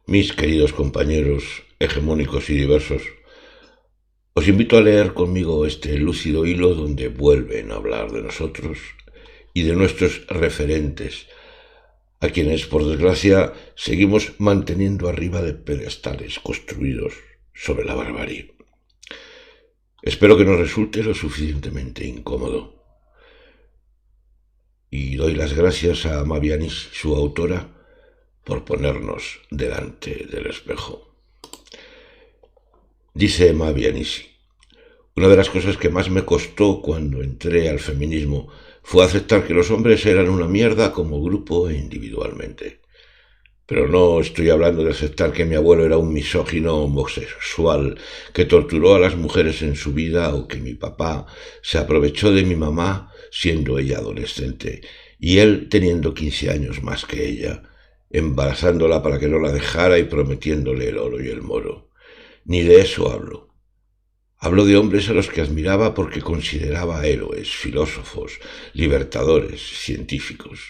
Mis queridos compañeros hegemónicos y diversos, os invito a leer conmigo este lúcido hilo donde vuelven a hablar de nosotros y de nuestros referentes, a quienes, por desgracia, seguimos manteniendo arriba de pedestales construidos sobre la barbarie. Espero que nos resulte lo suficientemente incómodo. Y doy las gracias a Mavianis, su autora, por ponernos delante del espejo. Dice Mavianis: una de las cosas que más me costó cuando entré al feminismo fue aceptar que los hombres eran una mierda como grupo e individualmente. Pero no estoy hablando de aceptar que mi abuelo era un misógino homosexual que torturó a las mujeres en su vida, o que mi papá se aprovechó de mi mamá siendo ella adolescente y él teniendo 15 años más que ella, embarazándola para que no la dejara y prometiéndole el oro y el moro. Ni de eso hablo. Hablo de hombres a los que admiraba porque consideraba héroes, filósofos, libertadores, científicos.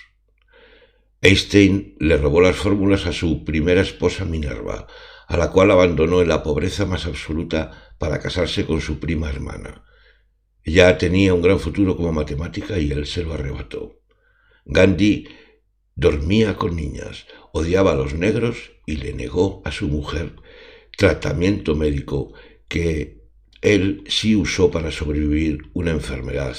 Einstein le robó las fórmulas a su primera esposa Minerva, a la cual abandonó en la pobreza más absoluta para casarse con su prima hermana. Ella tenía un gran futuro como matemática y él se lo arrebató. Gandhi dormía con niñas, odiaba a los negros y le negó a su mujer tratamiento médico que él sí usó para sobrevivir una enfermedad,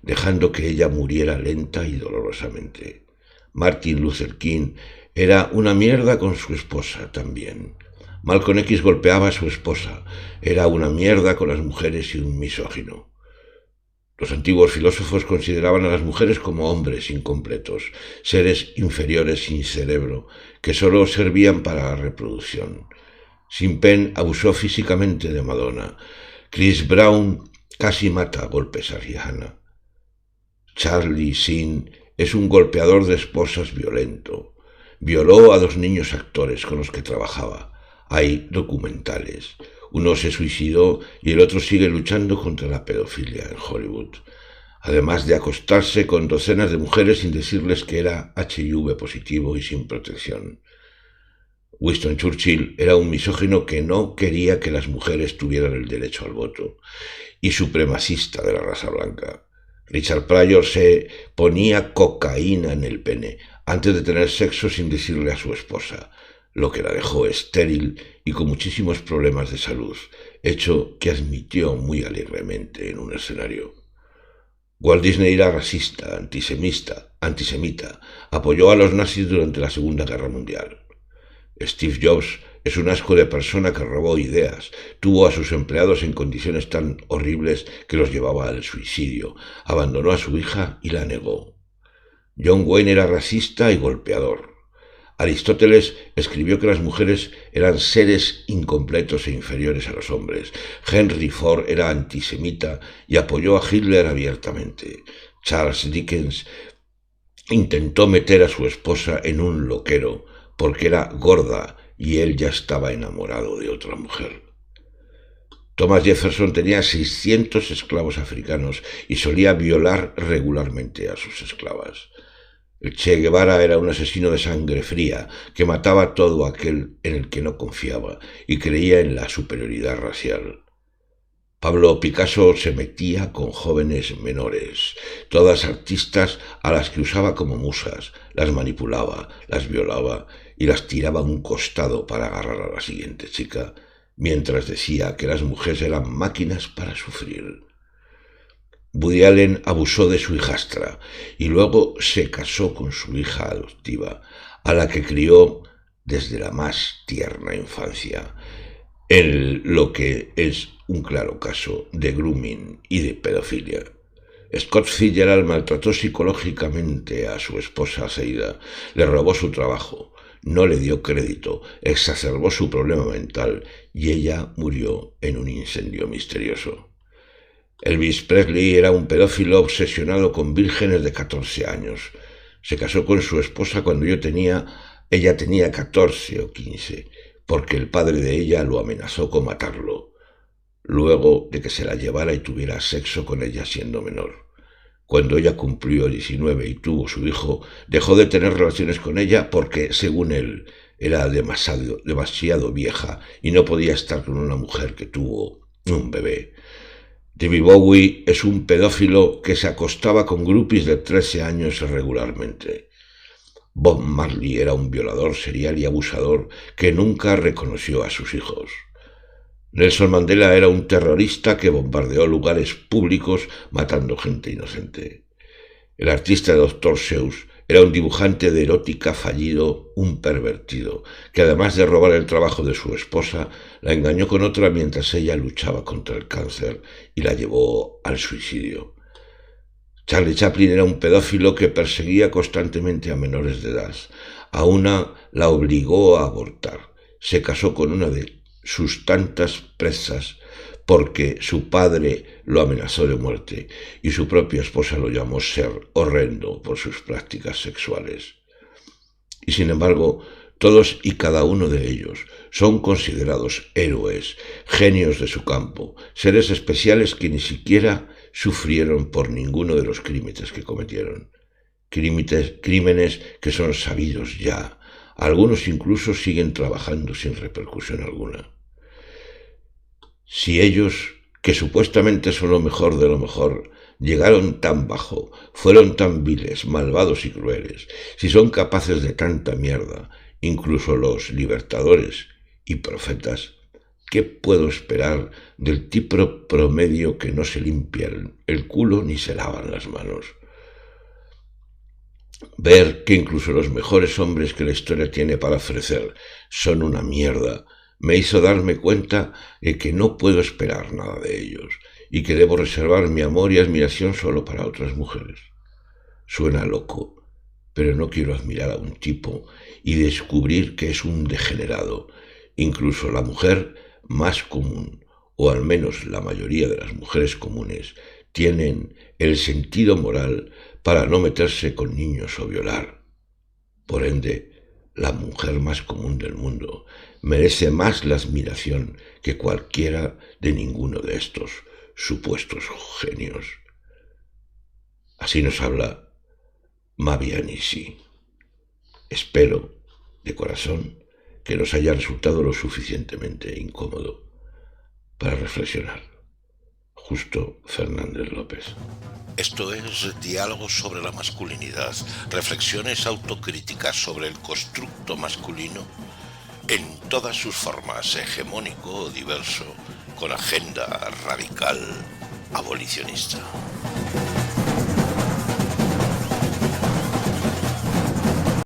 dejando que ella muriera lenta y dolorosamente. Martin Luther King era una mierda con su esposa también. Malcolm X golpeaba a su esposa, era una mierda con las mujeres y un misógino. Los antiguos filósofos consideraban a las mujeres como hombres incompletos, seres inferiores sin cerebro, que solo servían para la reproducción. Sean Penn abusó físicamente de Madonna. Chris Brown casi mata a golpes a Rihanna. Charlie Sheen es un golpeador de esposas violento. Violó a 2 niños actores con los que trabajaba. Hay documentales. Uno se suicidó y el otro sigue luchando contra la pedofilia en Hollywood, además de acostarse con docenas de mujeres sin decirles que era HIV positivo y sin protección. Winston Churchill era un misógino que no quería que las mujeres tuvieran el derecho al voto y supremacista de la raza blanca. Richard Pryor se ponía cocaína en el pene antes de tener sexo sin decirle a su esposa, lo que la dejó estéril y con muchísimos problemas de salud, hecho que admitió muy alegremente en un escenario. Walt Disney era racista, antisemita, apoyó a los nazis durante la Segunda Guerra Mundial. Steve Jobs es un asco de persona que robó ideas, tuvo a sus empleados en condiciones tan horribles que los llevaba al suicidio, abandonó a su hija y la negó. John Wayne era racista y golpeador. Aristóteles escribió que las mujeres eran seres incompletos e inferiores a los hombres. Henry Ford era antisemita y apoyó a Hitler abiertamente. Charles Dickens intentó meter a su esposa en un loquero porque era gorda y él ya estaba enamorado de otra mujer. Thomas Jefferson tenía 600 esclavos africanos y solía violar regularmente a sus esclavas. El Che Guevara era un asesino de sangre fría que mataba a todo aquel en el que no confiaba y creía en la superioridad racial. Pablo Picasso se metía con jóvenes menores, todas artistas a las que usaba como musas, las manipulaba, las violaba y las tiraba a un costado para agarrar a la siguiente chica, mientras decía que las mujeres eran máquinas para sufrir. Woody Allen abusó de su hijastra y luego se casó con su hija adoptiva, a la que crió desde la más tierna infancia, en lo que es un claro caso de grooming y de pedofilia. Scott Fitzgerald maltrató psicológicamente a su esposa Zeida, le robó su trabajo, no le dio crédito, exacerbó su problema mental y ella murió en un incendio misterioso. Elvis Presley era un pedófilo obsesionado con vírgenes de 14 años. Se casó con su esposa cuando ella tenía 14 o 15, porque el padre de ella lo amenazó con matarlo, luego de que se la llevara y tuviera sexo con ella siendo menor. Cuando ella cumplió 19 y tuvo su hijo, dejó de tener relaciones con ella porque, según él, era demasiado vieja y no podía estar con una mujer que tuvo un bebé. David Bowie es un pedófilo que se acostaba con groupies de 13 años regularmente. Bob Marley era un violador serial y abusador que nunca reconoció a sus hijos. Nelson Mandela era un terrorista que bombardeó lugares públicos matando gente inocente. El artista Dr. Seuss era un dibujante de erótica fallido, un pervertido, que además de robar el trabajo de su esposa, la engañó con otra mientras ella luchaba contra el cáncer y la llevó al suicidio. Charlie Chaplin era un pedófilo que perseguía constantemente a menores de edad. A una la obligó a abortar. Se casó con una de sus tantas presas porque su padre lo amenazó de muerte y su propia esposa lo llamó ser horrendo por sus prácticas sexuales. Y sin embargo, todos y cada uno de ellos son considerados héroes, genios de su campo, seres especiales que ni siquiera sufrieron por ninguno de los crímenes que cometieron. Crímenes que son sabidos ya. Algunos incluso siguen trabajando sin repercusión alguna. Si ellos, que supuestamente son lo mejor de lo mejor, llegaron tan bajo, fueron tan viles, malvados y crueles, si son capaces de tanta mierda, incluso los libertadores y profetas, ¿qué puedo esperar del tipo promedio que no se limpia el culo ni se lavan las manos? Ver que incluso los mejores hombres que la historia tiene para ofrecer son una mierda me hizo darme cuenta de que no puedo esperar nada de ellos y que debo reservar mi amor y admiración solo para otras mujeres. Suena loco, pero no quiero admirar a un tipo y descubrir que es un degenerado. Incluso la mujer más común, o al menos la mayoría de las mujeres comunes, tienen el sentido moral para no meterse con niños o violar. Por ende, la mujer más común del mundo merece más la admiración que cualquiera de ninguno de estos supuestos genios. Así nos habla Mavi Anisi. Espero, de corazón, que nos haya resultado lo suficientemente incómodo para reflexionar. Justo Fernández López. Esto es Diálogos sobre la masculinidad, reflexiones autocríticas sobre el constructo masculino en todas sus formas, hegemónico o diverso, con agenda radical abolicionista.